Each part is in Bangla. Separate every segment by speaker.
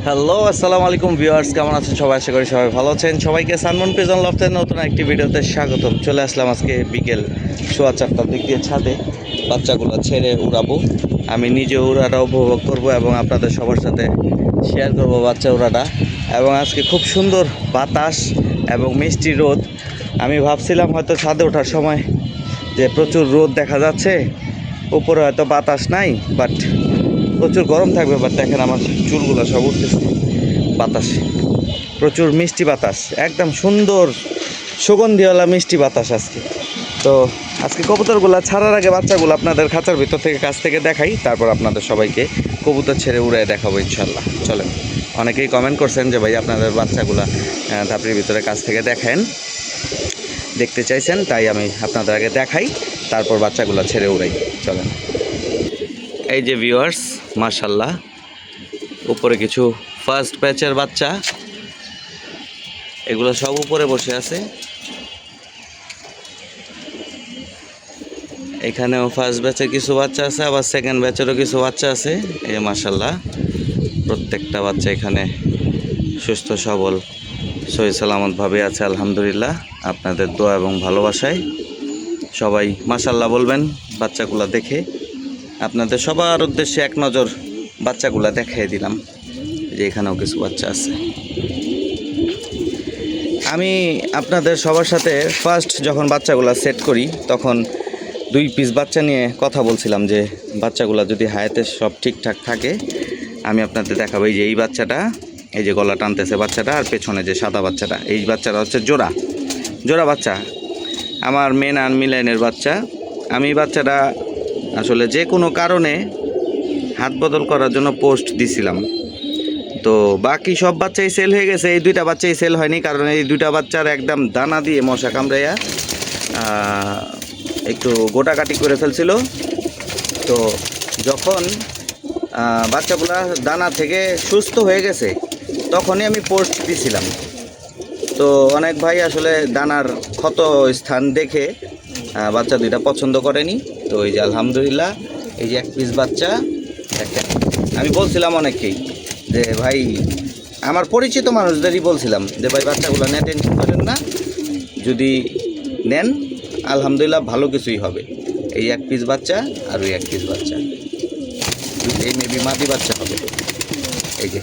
Speaker 1: হ্যালো, আসসালামু আলাইকুম ভিউয়ার্স, কেমন আছেন সবাই? আশা করি সবাই ভালো আছেন। সবাইকে সানমুন প্রিজন লফটের নতুন একটি ভিডিওতে স্বাগতম। চলে আসলাম আজকে বিকেল 4:15 দিক দিয়ে ছাদে বাচ্চাগুলো ছেড়ে উড়াবো। আমি নিজে উড়াটা উপভোগ করব এবং আপনাদের সবার সাথে শেয়ার করব বাচ্চা উড়াটা। এবং আজকে খুব সুন্দর বাতাস এবং মিষ্টি রোদ। আমি ভাবছিলাম হয়তো ছাদে ওঠার সময় যে প্রচুর রোদ দেখা যাচ্ছে, উপরে হয়তো বাতাস নাই, বাট প্রচুর গরম থাকবে। বাট দেখেন আমার চুলগুলো সব উঠতেছে বাতাসে। প্রচুর মিষ্টি বাতাস, একদম সুন্দর সুগন্ধিওয়ালা মিষ্টি বাতাস আজকে। তো আজকে কবুতরগুলো ছাড়ার আগে বাচ্চাগুলো আপনাদের খাঁচার ভিতর থেকে কাছ থেকে দেখাই, তারপর আপনাদের সবাইকে কবুতর ছেড়ে উড়ে দেখাবো ইনশাল্লাহ। চলেন। অনেকেই কমেন্ট করছেন যে ভাই আপনাদের বাচ্চাগুলা ধাপড়ির ভিতরে কাছ থেকে দেখেন, দেখতে চাইছেন, তাই আমি আপনাদের আগে দেখাই, তারপর বাচ্চাগুলো ছেড়ে উড়াই। চলেন। এই যে ভিউয়ার্স, মাশাল্লাহ, উপরে কিছু ফার্স্ট ব্যাচের বাচ্চা, এগুলো সব উপরে বসে আছে। এখানেও ফার্স্ট ব্যাচের কিছু বাচ্চা আছে, আবার সেকেন্ড ব্যাচেরও কিছু বাচ্চা আছে। এই মাশাল্লাহ, প্রত্যেকটা বাচ্চা এখানে সুস্থ সবল সহি সালামতভাবে আছে আলহামদুলিল্লাহ। আপনাদের দোয়া এবং ভালোবাসায় সবাই মাশাল্লাহ বলবেন বাচ্চাগুলো দেখে। আপনাদের সবার উদ্দেশ্যে এক নজর বাচ্চাগুলো দেখিয়ে দিলাম যে এখানেও কিছু বাচ্চা আছে। আমি আপনাদের সবার সাথে ফার্স্ট যখন বাচ্চাগুলো সেট করি তখন 2 পিস বাচ্চা নিয়ে কথা বলছিলাম যে বাচ্চাগুলো যদি হায়াতে সব ঠিকঠাক থাকে আমি আপনাদের দেখাবো। এই যে এই বাচ্চাটা, এই যে গলা টানতেছে বাচ্চাটা, আর পেছনে যে সাদা বাচ্চাটা, এই বাচ্চাটা হচ্ছে জোড়া বাচ্চা, আমার মেন আর মিলাইনের বাচ্চা। আমি বাচ্চাটা আসলে যে কোনো কারণে হাত বদল করার জন্য পোস্ট দিছিলাম, তো বাকি সব বাচ্চাই সেল হয়ে গেছে, এই 2টা বাচ্চাই সেল হয়নি। কারণ এই 2টা বাচ্চার একদম দানা দিয়ে মশা কামড়াইয়া একটু গোটাকাটি করে ফেলছিল। তো যখন বাচ্চাগুলা দানা থেকে সুস্থ হয়ে গেছে তখনই আমি পোস্ট দিছিলাম। তো অনেক ভাই আসলে দানার ক্ষত স্থান দেখে বাচ্চা 2টা পছন্দ করেনি। তো এই যে আলহামদুলিল্লাহ, এই যে 1 পিস বাচ্চা দেখেন। আমি বলছিলাম অনেককেই যে ভাই, আমার পরিচিত মানুষদেরই বলছিলাম যে ভাই বাচ্চাগুলো নিয়ে টেনশন করেন না, যদি নেন আলহামদুলিল্লাহ ভালো কিছুই হবে। এই 1 পিস বাচ্চা আর ওই 1 পিস বাচ্চা, এই মেবি মাদি বাচ্চা হবে। এই যে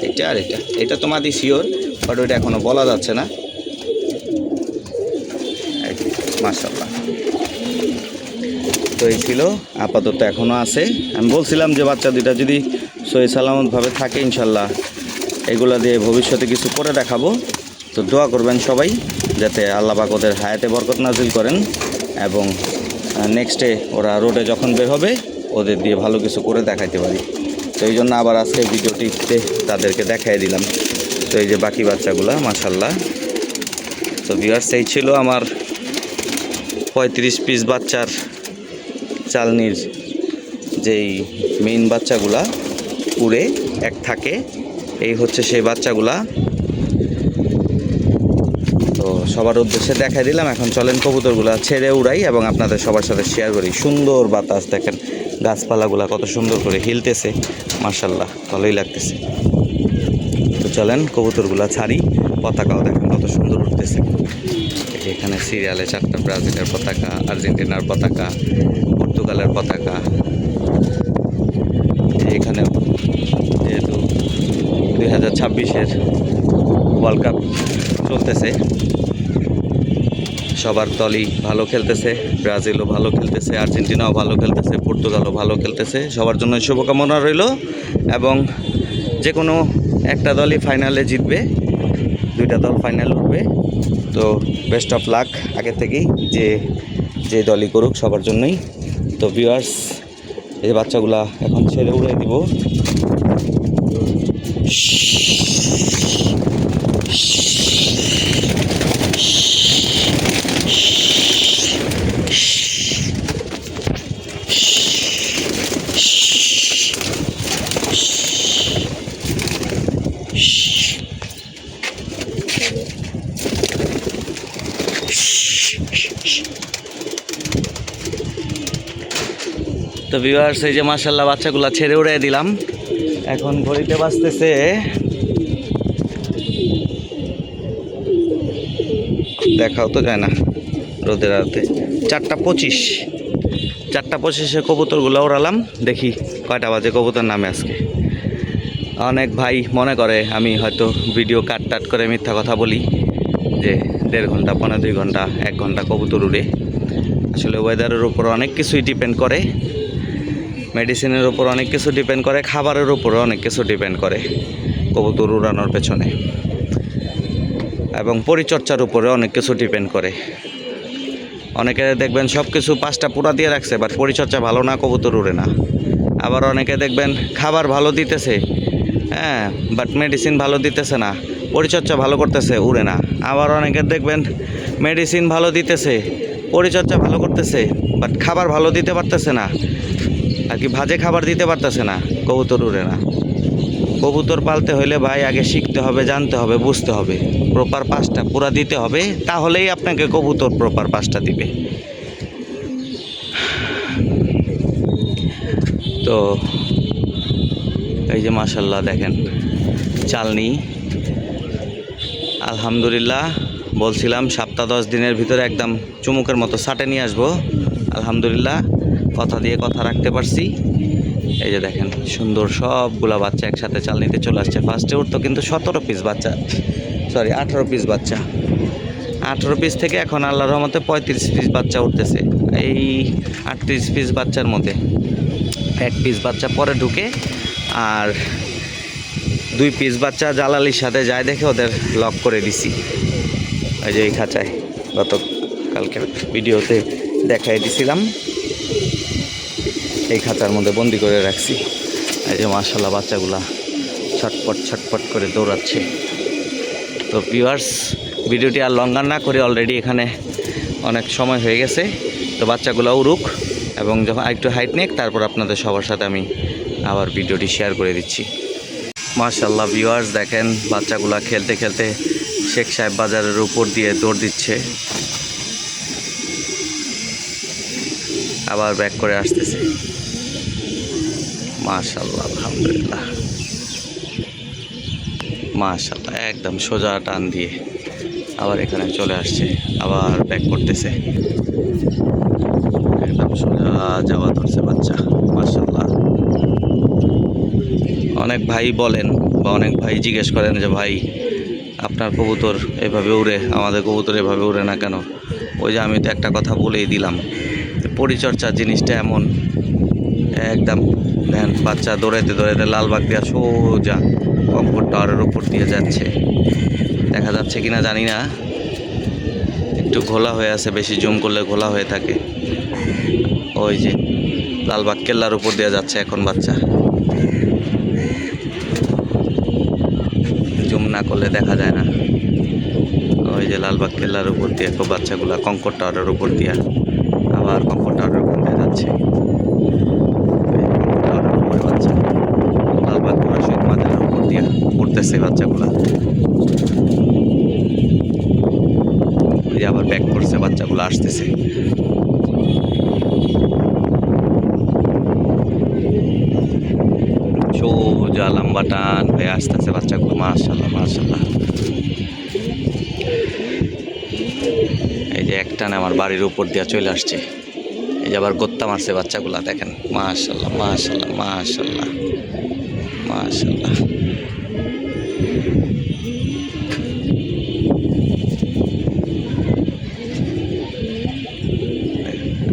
Speaker 1: এটা আর এটা তো মাদি শিওর, বাট ওইটা এখনও বলা যাচ্ছে না। মাশাআল্লাহ, তো এই ছিল, আপাতত এখনও আছে। আমি বলছিলাম যে বাচ্চা 2টা যদি সহি সালামতভাবে থাকে ইনশাল্লাহ এগুলা দিয়ে ভবিষ্যতে কিছু করে দেখাবো। তো দোয়া করবেন সবাই যাতে আল্লাহ পাক ওদের হায়াতে বরকত নাজিল করেন এবং নেক্সটে ওরা রোডে যখন বের হবে ওদের দিয়ে ভালো কিছু করে দেখাইতে পারি। তো এই জন্য আবার আজকে ভিডিওটিতে তাদেরকে দেখাই দিলাম। তো এই যে বাকি বাচ্চাগুলা মাশাল্লাহ। তো ভিউয়ার্স, এই ছিল আমার 35 পিস বাচ্চার চালনির যেই মেইন বাচ্চাগুলা উড়ে এক থাকে, এই হচ্ছে সেই বাচ্চাগুলা। তো সবার উদ্দেশ্যে দেখাই দিলাম। এখন চলেন কবুতরগুলা ছেড়ে উড়াই এবং আপনাদের সবার সাথে শেয়ার করি। সুন্দর বাতাস, দেখেন গাছপালাগুলা কত সুন্দর করে হিলতেছে, মাশাল্লাহ ভালোই লাগতেছে। তো চলেন কবুতরগুলা ছাড়ি। পতাকাও দেখেন কত সুন্দর উঠতেছে। এখানে সিরিয়ালে 4টা ব্রাজিলের পতাকা, আর্জেন্টিনার পতাকা, পর্তুগালের পতাকা। এখানেও যেহেতু 2026-এর ওয়ার্ল্ড কাপ চলতেছে, সবার দলই ভালো খেলতেছে, ব্রাজিলও ভালো খেলতেছে, আর্জেন্টিনাও ভালো খেলতেছে, পর্তুগালও ভালো খেলতেছে। সবার জন্য শুভকামনা রইল এবং যে কোনো একটা দলই ফাইনালে জিতবে, 2টা দল ফাইনাল উঠবে। তো বেস্ট অফ লাক আগে থেকেই, যে দলই করুক সবার জন্যই। তো ভিউয়ার্স, এই বাচ্চাগুলা এখন ছেড়ে উড়ে দিব। তো ভিউয়ার্স, এই যে মাশাআল্লাহ বাচ্চাগুলো ছেড়ে উড়িয়ে দিলাম। এখন ঘড়িতে বাজতেছে দেখাও তো যায় না রোদের আলোতে 4:25। 4:25-এ কবুতরগুলো ওড়ালাম, দেখি কয়টা বাজে কবুতর নামে আজকে। অনেক ভাই মনে করে আমি হয়তো ভিডিও কাট করে মিথ্যা কথা বলি যে 1.5 ঘন্টা 1.5 ঘন্টা 1 ঘন্টা কবুতর উড়ে। আসলে ওয়েদারের উপর অনেক কিছুই ডিপেন্ড করে, মেডিসিনের উপর অনেক কিছু ডিপেন্ড করে, খাবারের উপরও অনেক কিছু ডিপেন্ড করে কবুতর উড়ানোর পেছনে, এবং পরিচর্যার উপরে অনেক কিছু ডিপেন্ড করে। অনেকে দেখবেন সব কিছু 5টা পুরা দিয়ে রাখছে, বাট পরিচর্যা ভালো না, কবুতর উড়ে না। আবার অনেকে দেখবেন খাবার ভালো দিতেছে, হ্যাঁ, বাট মেডিসিন ভালো দিতেছে না, পরিচর্যা ভালো করতেছে, উড়ে না। আবার অনেকে দেখবেন মেডিসিন ভালো দিতেছে, পরিচর্যা ভালো করতেছে, বাট খাবার ভালো দিতে পারতেছে না, আর কি ভাজে খাবার দিতে পারতেছে না, কবুতর উড়ে না। কবুতর পালতে হলে ভাই আগে শিখতে হবে, জানতে হবে, বুঝতে হবে, প্রপার 5টা পুরা দিতে হবে, তাহলেই আপনাকে কবুতর প্রপার 5টা দিবে। তো এই যে মাশাল্লাহ দেখেন চালনি, আলহামদুলিল্লাহ বলছিলাম 7-10 দিনের ভিতরে একদম চুমুকের মতো সাটে নিয়ে আসবো। আলহামদুলিল্লাহ কথা দিয়ে কথা রাখতে পারছি। এই যে দেখেন সুন্দর সবগুলা বাচ্চা একসাথে চালনিতে চলে আসছে। ফার্স্টে উঠতো কিন্তু 17 পিস বাচ্চা, 18 পিস বাচ্চা। 18 পিস থেকে এখন আল্লাহর রহমতে 35 পিস বাচ্চা উঠতেছে। এই 38 পিস বাচ্চার মধ্যে 1 পিস বাচ্চা পরে ঢুকে, আর 2 পিস বাচ্চা জালালির সাথে যায় দেখে ওদের লক করে দিছি। এই যে এই খাঁচায় গতকালকে ভিডিওতে দেখাই দিছিলাম, এই খাঁচার মধ্যে বন্দি করে রাখছি। এই যে মাশাআল্লাহ বাচ্চাগুলা ছটপট করে দৌড়াচ্ছে। তো ভিউয়ার্স, ভিডিওটি আর লঙ্গার না করে, অলরেডি এখানে অনেক সময় হয়ে গেছে। তো বাচ্চাগুলো উড়ুক এবং যখন আরেকটু হাইট নেক, তারপর আপনাদের সবার সাথে আমি আবার ভিডিওটি শেয়ার করে দিচ্ছি। মাশাআল্লাহ ভিউয়ার্স দেখেন বাচ্চাগুলা খেলতে খেলতে শেখ সাহেব বাজারের উপর দিয়ে দৌড় দিচ্ছে, আবার ব্যাক করে আসতেছে। মাশাআল্লাহ আলহামদুলিল্লাহ, মাশাআল্লাহ একদম সোজা টান দিয়ে আবার এখানে চলে আসছে, আবার ব্যাক করতেছে, একদম সোজা যাওয়া ধরছে বাচ্চা। মাশাআল্লাহ অনেক ভাই বলেন বা অনেক ভাই জিজ্ঞেস করেন যে ভাই আপনার কবুতর এভাবে উড়ে, আমাদের কবুতর এভাবে উড়ে না কেন? ওই যে আমি তো একটা কথা বলেই দিলাম, পরিচর্যা জিনিসটা এমন, একদম দেখেন বাচ্চা দৌড়াইতে লালবাগ দিয়া সোজা কম্পোর্ট টাওয়ারের উপর দিয়ে যাচ্ছে। দেখা যাচ্ছে কিনা জানি না, একটু ঘোলা হয়ে আছে, বেশি জুম করলে ঘোলা হয়ে থাকে। ওই যে লালবাগ কেল্লার উপর দিয়ে যাচ্ছে এখন বাচ্চা, জুম না করলে দেখা যায় না। ওই যে লালবাগ কেল্লার উপর দিয়ে বাচ্চাগুলা কঙ্কর টাওয়ারের উপর দিয়ে, আবার কঙ্কর টাওয়ারের উপর দিয়ে যাচ্ছে। টাওয়ারের উপরে বাচ্চা লালবাগ শহীদ মাজারের উপর দিয়ে উঠতেছে বাচ্চাগুলা, আবার ব্যাক করছে, বাচ্চাগুলো আসতেছে। সোজা লম্বা টান হয়ে আসতেছে বাচ্চাগুলো। মাশাআল্লাহ মাশাআল্লাহ, এই যে একটানে আমার বাড়ির উপর দিয়ে চলে আসছে। এই যে আবার গোত্তা মারছে বাচ্চাগুলা, দেখেন মাশাআল্লাহ মাশাআল্লাহ মাশাআল্লাহ মাশাআল্লাহ।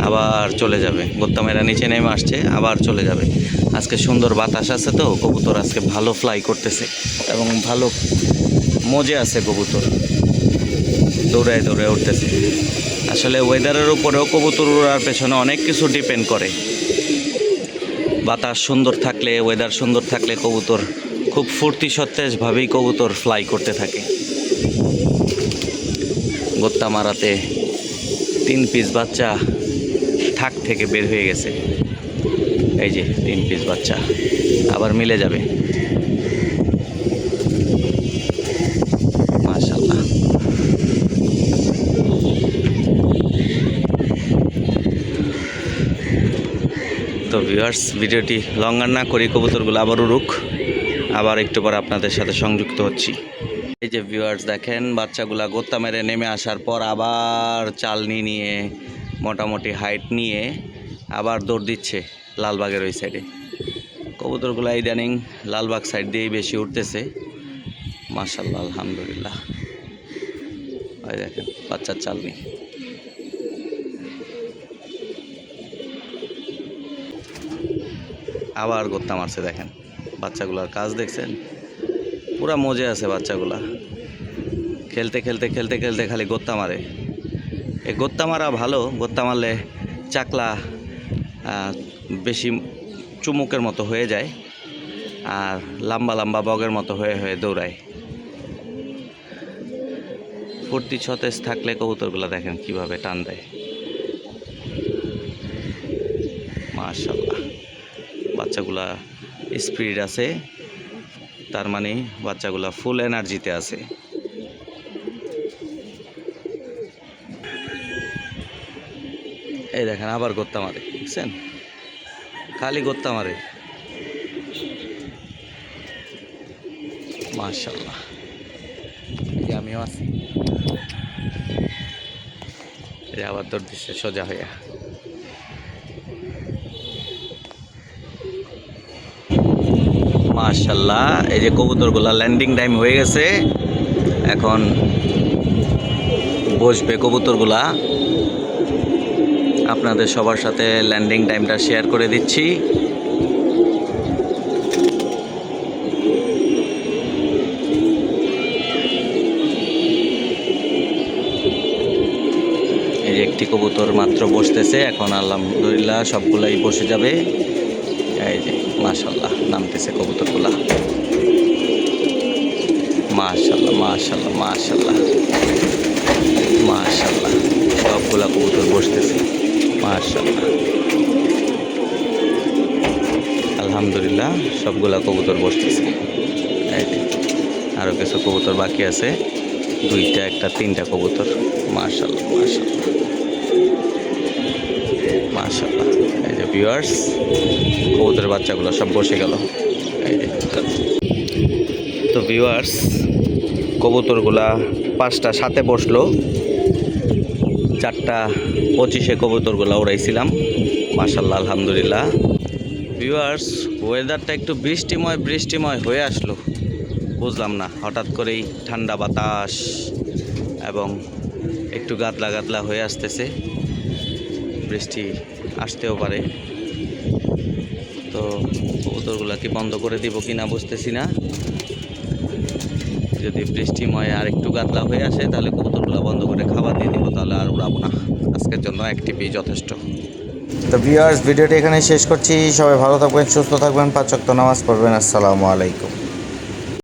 Speaker 1: আবার চলে যাবে, গোত্তা মেরা নিচে নেমে আসছে, আবার চলে যাবে। আজকে সুন্দর বাতাস আছে, তো কবুতর আজকে ভালো ফ্লাই করতেছে এবং ভালো মজে আছে, কবুতর দৌড়ায় উঠতেছে। আসলে ওয়েদারের উপরেও কবুতর উড়ার পেছনে অনেক কিছু ডিপেন্ড করে। বাতাস সুন্দর থাকলে, ওয়েদার সুন্দর থাকলে কবুতর খুব ফুর্তি সতেজভাবেই কবুতর ফ্লাই করতে থাকে। গোত্তা মারাতে 3 পিস বাচ্চা থাক থেকে বের হয়ে গেছে। এই যে 3 পিস বাচ্চা আবার মিলে যাবে। মাশাআল্লাহ, তো ভিউয়ার্স ভিডিওটি লঙ্গার না করি, কবুতরগুলো আবার উড়ুক। আবার একটু পরে আপনাদের সাথে সংযুক্ত হচ্ছি। এই যে ভিউয়ার্স দেখেন, বাচ্চাগুলা গোত্তা মেরে নেমে আসার পর আবার চালনি নিয়ে মোটামুটি হাইট নিয়ে আবার দৌড় দিচ্ছে লালবাগের ওই সাইডে। কবুতরগুলা ইদানিং লালবাগ সাইড দিয়েই বেশি উঠতেছে, মাশাআল্লাহ আলহামদুলিল্লাহ। ওই দেখেন বাচ্চার চালনি। আবার গোত্তা মারছে, দেখেন বাচ্চাগুলার কাজ দেখছেন, পুরা মজে আছে বাচ্চাগুলা। খেলতে খেলতে খেলতে খেলতে খালি গোত্তা মারে। এই গোত্তা মারা ভালো, গোত্তা মারলে চাকলা বেশি চুমুকের মতো হয়ে যায় আর লম্বা লম্বা বগের মতো হয়ে হয়ে দৌড়ায়। ফুর্তি সতেজ থাকলে কবুতরগুলো দেখেন কিভাবে টান দেয়, মাশাআল্লাহ। বাচ্চাগুলা স্পিড আছে, তার মানে বাচ্চাগুলা ফুল এনার্জিতে আছে। এই দেখেন আবার গোত্তা মারে, দেখছেন খালি গোত্তা মারে, মাশাআল্লাহ। আমিও আছি, আবার দৌড় দিচ্ছে সোজা হইয়া। মাশাআল্লাহ, এই যে কবুতরগুলা ল্যান্ডিং টাইম হয়ে গেছে, এখন বসবে কবুতরগুলা। আপনাদের সবার সাথে ল্যান্ডিং টাইমটা শেয়ার করে দিচ্ছি। এই যে একটি কবুতর মাত্র বসতেছে, এখন আলহামদুলিল্লাহ সবগুলাই বসে যাবে। এই যে মাশাআল্লাহ নামতেছে কবুতরগুলা, মাশাআল্লাহ মাশাআল্লাহ মাশাআল্লাহ মাশাআল্লাহ, সবগুলা কবুতর বসতেছে, মাশাআল্লাহ আলহামদুলিল্লাহ সবগুলা কবুতর বসতেছে। এই যে আরও কিছু কবুতর বাকি আছে, দুইটা একটা তিনটা কবুতর, মাশাআল্লাহ মাশাআল্লাহ মাশাআল্লাহ। এই যে ভিউয়ার্স, কবুতরের বাচ্চাগুলো সব বসে গেল। এই যে তো ভিউয়ার্স, কবুতরগুলা 5টা সাথে বসলো, 4টা 25-এ কবুতরগুলা উড়াইছিলাম, মাশাআল্লাহ আলহামদুলিল্লাহ। ভিউয়ার্স, ওয়েদারটা একটু বৃষ্টিময় হয়ে আসলো, বুঝলাম না, হঠাৎ করেই ঠান্ডা বাতাস এবং একটু গাদলা হয়ে আসতেছে, বৃষ্টি আসতেও পারে। তো কবুতরগুলা কি বন্ধ করে দিব কি না বুঝতেছি না। যদি বৃষ্টিময় আর একটু গাদলা হয়ে আসে তাহলে কবুতরগুলো বন্ধ করে খাবার দিয়ে দিব, তাহলে আর উড়াবো না। আজকের জন্য একটিপি যথেষ্ট। তো ভিউয়ার্স, ভিডিওটি এখানে শেষ করছি। সবাই ভালো থাকবেন, সুস্থ থাকবেন, 5 ওয়াক্ত নামাজ পড়বেন। আসসালামু আলাইকুম।